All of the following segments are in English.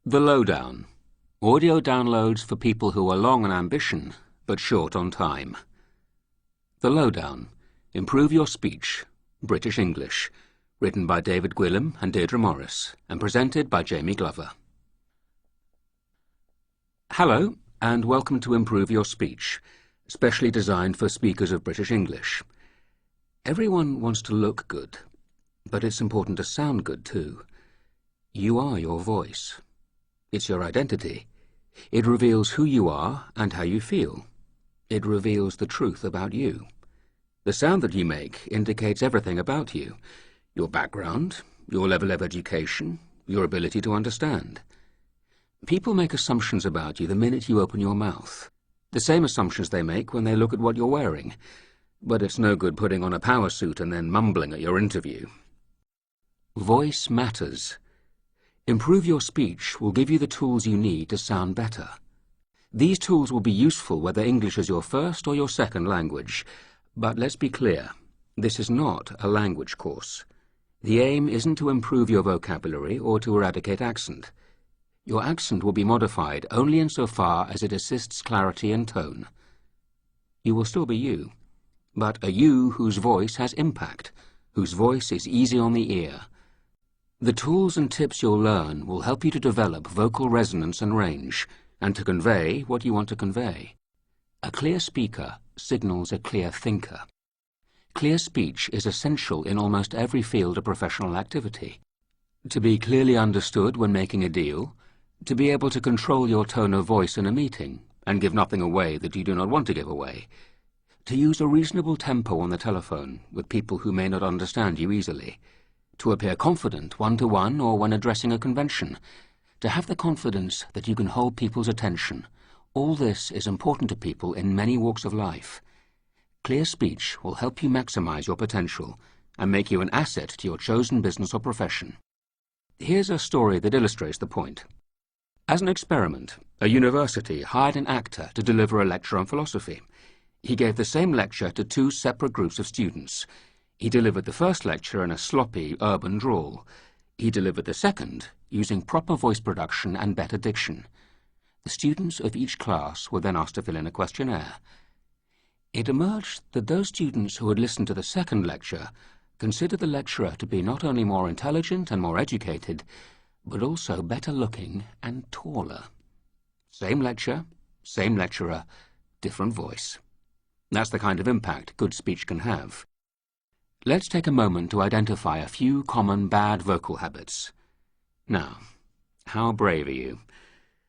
The Lowdown. Audio downloads for people who are long on ambition, but short on time. The Lowdown. Improve Your Speech. British English. Written by David Gwilym and Deirdre Morris, and presented by Jamie Glover. Hello, and welcome to Improve Your Speech, specially designed for speakers of British English. Everyone wants to look good, but it's important to sound good too. You are your voice. It's your identity. It reveals who you are and how you feel. It reveals the truth about you. The sound that you make indicates everything about you: your background, your level of education, your ability to understand. People make assumptions about you the minute you open your mouth. The same assumptions they make when they look at what you're wearing. But it's no good putting on a power suit and then mumbling at your interview. Voice matters. Improve Your Speech will give you the tools you need to sound better. These tools will be useful whether English is your first or your second language. But let's be clear, this is not a language course. The aim isn't to improve your vocabulary or to eradicate accent. Your accent will be modified only insofar as it assists clarity and tone. You will still be you, but a you whose voice has impact, whose voice is easy on the ear. The tools and tips you'll learn will help you to develop vocal resonance and range, and to convey what you want to convey. A clear speaker signals a clear thinker. Clear speech is essential in almost every field of professional activity. To be clearly understood when making a deal, to be able to control your tone of voice in a meeting, and give nothing away that you do not want to give away. To use a reasonable tempo on the telephone with people who may not understand you easily. To appear confident one-to-one or when addressing a convention. To have the confidence that you can hold people's attention. All this is important to people in many walks of life. Clear speech will help you maximize your potential and make you an asset to your chosen business or profession. Here's a story that illustrates the point. As an experiment, a university hired an actor to deliver a lecture on philosophy. He gave the same lecture to two separate groups of students. He delivered the first lecture in a sloppy, urban drawl. He delivered the second using proper voice production and better diction. The students of each class were then asked to fill in a questionnaire. It emerged that those students who had listened to the second lecture considered the lecturer to be not only more intelligent and more educated, but also better looking and taller. Same lecture, same lecturer, different voice. That's the kind of impact good speech can have. Let's take a moment to identify a few common bad vocal habits. Now, how brave are you?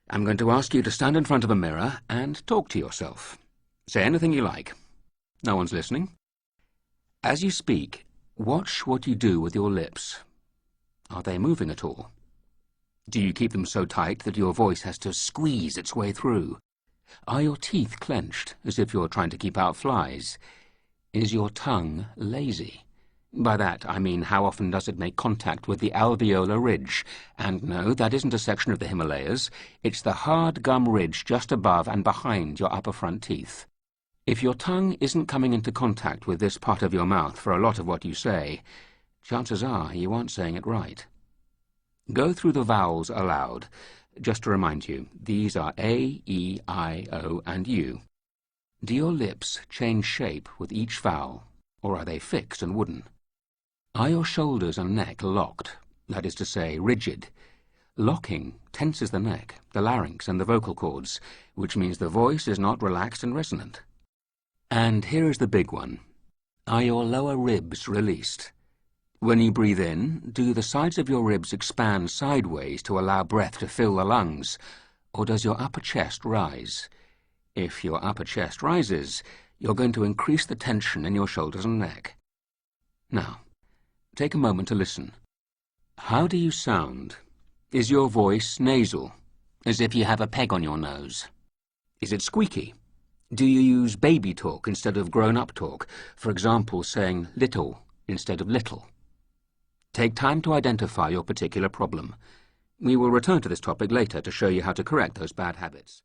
I'm going to ask you to stand in front of a mirror and talk to yourself. Say anything you like. No one's listening. As you speak, watch what you do with your lips. Are they moving at all? Do you keep them so tight that your voice has to squeeze its way through? Are your teeth clenched, as if you're trying to keep out flies? Is your tongue lazy? By that, I mean how often does it make contact with the alveolar ridge? And no, that isn't a section of the Himalayas. It's the hard gum ridge just above and behind your upper front teeth. If your tongue isn't coming into contact with this part of your mouth for a lot of what you say, chances are you aren't saying it right. Go through the vowels aloud. Just to remind you, these are A, E, I, O, and U. Do your lips change shape with each vowel, or are they fixed and wooden? Are your shoulders and neck locked, that is to say, rigid? Locking tenses the neck, the larynx, and the vocal cords, which means the voice is not relaxed and resonant. And here is the big one. Are your lower ribs released? When you breathe in, do the sides of your ribs expand sideways to allow breath to fill the lungs, or does your upper chest rise? If your upper chest rises, you're going to increase the tension in your shoulders and neck. Now, take a moment to listen. How do you sound? Is your voice nasal, as if you have a peg on your nose? Is it squeaky? Do you use baby talk instead of grown-up talk, for example, saying little instead of little? Take time to identify your particular problem. We will return to this topic later to show you how to correct those bad habits.